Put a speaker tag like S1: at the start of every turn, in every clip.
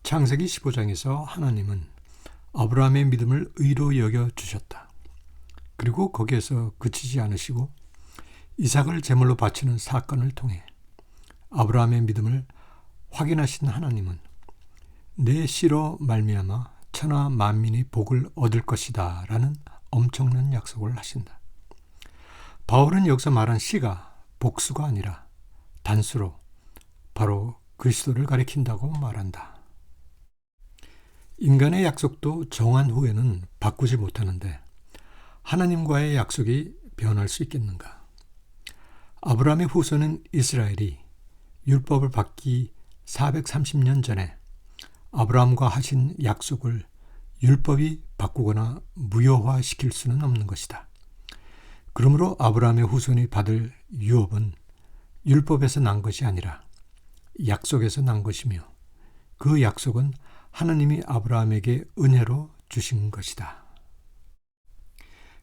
S1: 창세기 15장에서 하나님은 아브라함의 믿음을 의로 여겨 주셨다. 그리고 거기에서 그치지 않으시고 이삭을 제물로 바치는 사건을 통해 아브라함의 믿음을 확인하신 하나님은 내 씨로 말미암아 천하 만민이 복을 얻을 것이다 라는 엄청난 약속을 하신다. 바울은 여기서 말한 씨가 복수가 아니라 단수로 바로 그리스도를 가리킨다고 말한다. 인간의 약속도 정한 후에는 바꾸지 못하는데 하나님과의 약속이 변할 수 있겠는가? 아브라함의 후손인 이스라엘이 율법을 받기 430년 전에 아브라함과 하신 약속을 율법이 바꾸거나 무효화시킬 수는 없는 것이다. 그러므로 아브라함의 후손이 받을 유업은 율법에서 난 것이 아니라 약속에서 난 것이며 그 약속은 하나님이 아브라함에게 은혜로 주신 것이다.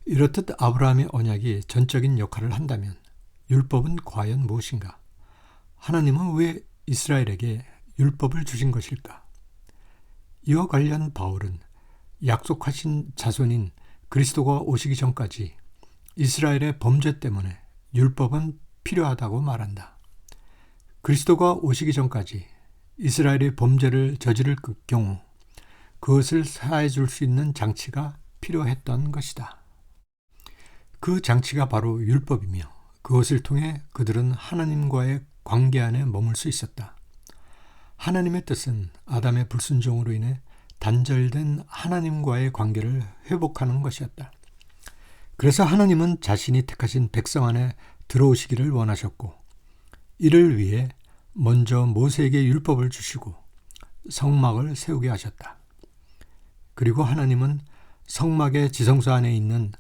S1: 이렇듯 아브라함의 언약이 전적인 역할을 한다면 율법은 과연 무엇인가? 하나님은 왜 이스라엘에게 율법을 주신 것일까? 이와 관련 바울은 약속하신 자손인 그리스도가 오시기 전까지 이스라엘의 범죄 때문에 율법은 필요하다고 말한다. 그리스도가 오시기 전까지 이스라엘이 범죄를 저지를 경우 그것을 사해 줄 수 있는 장치가 필요했던 것이다. 그 장치가 바로 율법이며 그것을 통해 그들은 하나님과의 관계 안에 머물 수 있었다. 하나님의 뜻은 아담의 불순종으로 인해 단절된 하나님과의 관계를 회복하는 것이었다. 그래서 하나님은 자신이 택하신 백성 안에 들어오시기를 원하셨고 이를 위해 먼저 모세에게 율법을 주시고 성막을 세우게 하셨다. 그리고 하나님은 성막의 지성소 안에 있는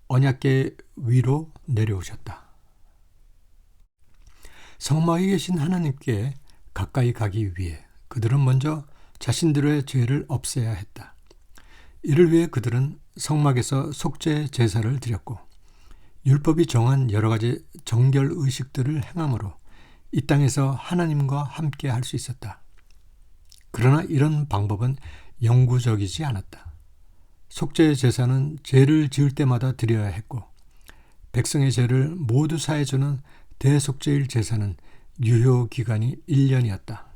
S1: 언약궤 위로 내려오셨다. 성막에 계신 하나님께 가까이 가기 위해 그들은 먼저 자신들의 죄를 없애야 했다. 이를 위해 그들은 성막에서 속죄 제사를 드렸고 율법이 정한 여러 가지 정결 의식들을 행함으로 이 땅에서 하나님과 함께 할 수 있었다. 그러나 이런 방법은 영구적이지 않았다. 속죄 제사는 죄를 지을 때마다 드려야 했고 백성의 죄를 모두 사해주는 대속죄일 제사는 유효 기간이 1년이었다.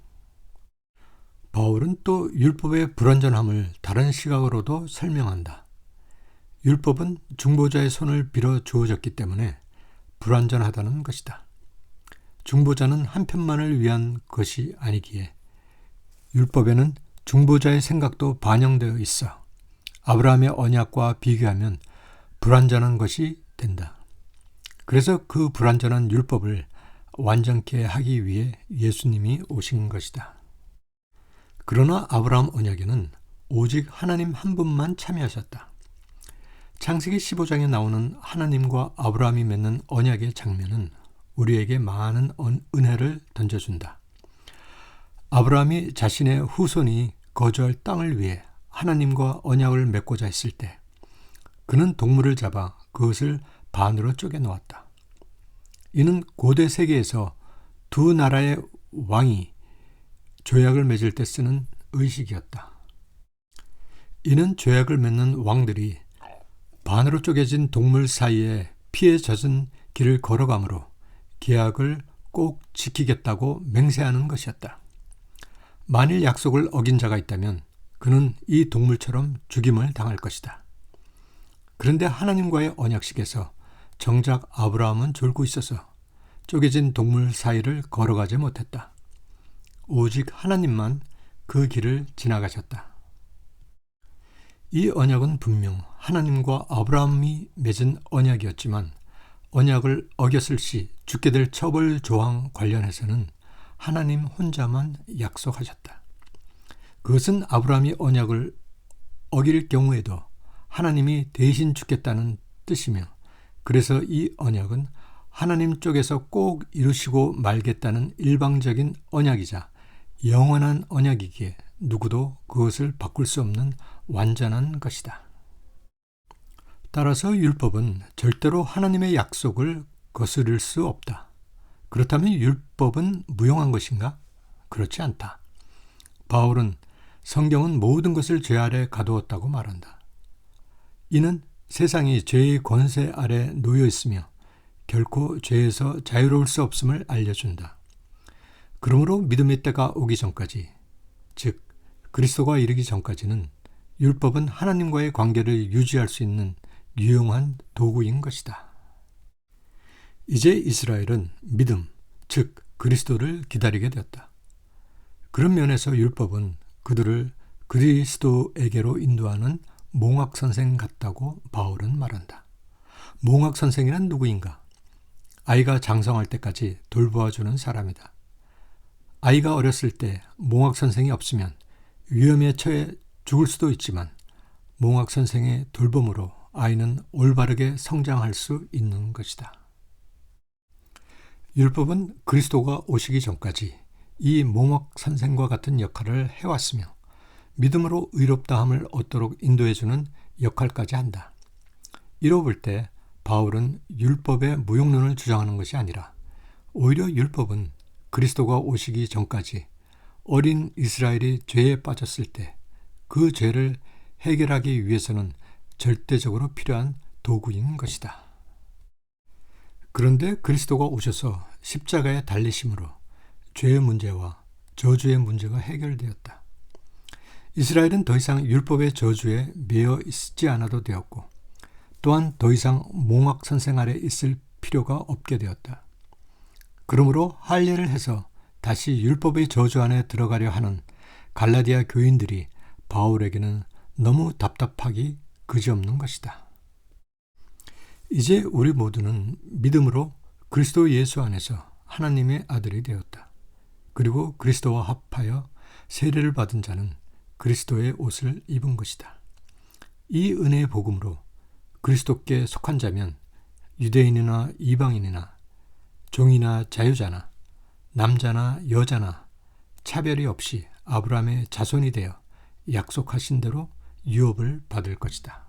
S1: 바울은 또 율법의 불완전함을 다른 시각으로도 설명한다. 율법은 중보자의 손을 빌어 주어졌기 때문에 불완전하다는 것이다. 중보자는 한편만을 위한 것이 아니기에 율법에는 중보자의 생각도 반영되어 있어 아브라함의 언약과 비교하면 불완전한 것이 된다. 그래서 그 불완전한 율법을 완전케 하기 위해 예수님이 오신 것이다. 그러나 아브라함 언약에는 오직 하나님 한 분만 참여하셨다. 창세기 15장에 나오는 하나님과 아브라함이 맺는 언약의 장면은 우리에게 많은 은혜를 던져준다. 아브라함이 자신의 후손이 거주할 땅을 위해 하나님과 언약을 맺고자 했을 때 그는 동물을 잡아 그것을 반으로 쪼개 놓았다. 이는 고대 세계에서 두 나라의 왕이 조약을 맺을 때 쓰는 의식이었다. 이는 조약을 맺는 왕들이 반으로 쪼개진 동물 사이에 피에 젖은 길을 걸어가므로 계약을 꼭 지키겠다고 맹세하는 것이었다. 만일 약속을 어긴 자가 있다면 그는 이 동물처럼 죽임을 당할 것이다. 그런데 하나님과의 언약식에서 정작 아브라함은 졸고 있어서 쪼개진 동물 사이를 걸어가지 못했다. 오직 하나님만 그 길을 지나가셨다. 이 언약은 분명 하나님과 아브라함이 맺은 언약이었지만 언약을 어겼을 시 죽게 될 처벌 조항 관련해서는 하나님 혼자만 약속하셨다. 그것은 아브라함이 언약을 어길 경우에도 하나님이 대신 죽겠다는 뜻이며 그래서 이 언약은 하나님 쪽에서 꼭 이루시고 말겠다는 일방적인 언약이자 영원한 언약이기에 누구도 그것을 바꿀 수 없는 완전한 것이다. 따라서 율법은 절대로 하나님의 약속을 거스를 수 없다. 그렇다면 율법은 무용한 것인가? 그렇지 않다. 바울은 성경은 모든 것을 죄 아래 가두었다고 말한다. 이는 세상이 죄의 권세 아래 놓여 있으며 결코 죄에서 자유로울 수 없음을 알려준다. 그러므로 믿음의 때가 오기 전까지, 즉 그리스도가 이르기 전까지는 율법은 하나님과의 관계를 유지할 수 있는 유용한 도구인 것이다. 이제 이스라엘은 믿음, 즉 그리스도를 기다리게 되었다. 그런 면에서 율법은 그들을 그리스도에게로 인도하는 몽학선생 같다고 바울은 말한다. 몽학선생이란 누구인가? 아이가 장성할 때까지 돌보아주는 사람이다. 아이가 어렸을 때 몽학선생이 없으면 위험에 처해 죽을 수도 있지만 몽학선생의 돌봄으로 아이는 올바르게 성장할 수 있는 것이다. 율법은 그리스도가 오시기 전까지 이 몽학선생과 같은 역할을 해왔으며 믿음으로 의롭다함을 얻도록 인도해주는 역할까지 한다. 이로 볼 때 바울은 율법의 무용론을 주장하는 것이 아니라 오히려 율법은 그리스도가 오시기 전까지 어린 이스라엘이 죄에 빠졌을 때 그 죄를 해결하기 위해서는 절대적으로 필요한 도구인 것이다. 그런데 그리스도가 오셔서 십자가에 달리심으로 죄의 문제와 저주의 문제가 해결되었다. 이스라엘은 더 이상 율법의 저주에 매여 있지 않아도 되었고 또한 더 이상 몽학 선생 아래 있을 필요가 없게 되었다. 그러므로 할례를 해서 다시 율법의 저주 안에 들어가려 하는 갈라디아 교인들이 바울에게는 너무 답답하기 그지없는 것이다. 이제 우리 모두는 믿음으로 그리스도 예수 안에서 하나님의 아들이 되었다. 그리고 그리스도와 합하여 세례를 받은 자는 그리스도의 옷을 입은 것이다. 이 은혜의 복음으로 그리스도께 속한 자면 유대인이나 이방인이나 종이나 자유자나 남자나 여자나 차별이 없이 아브라함의 자손이 되어 약속하신 대로 유업을 받을 것이다.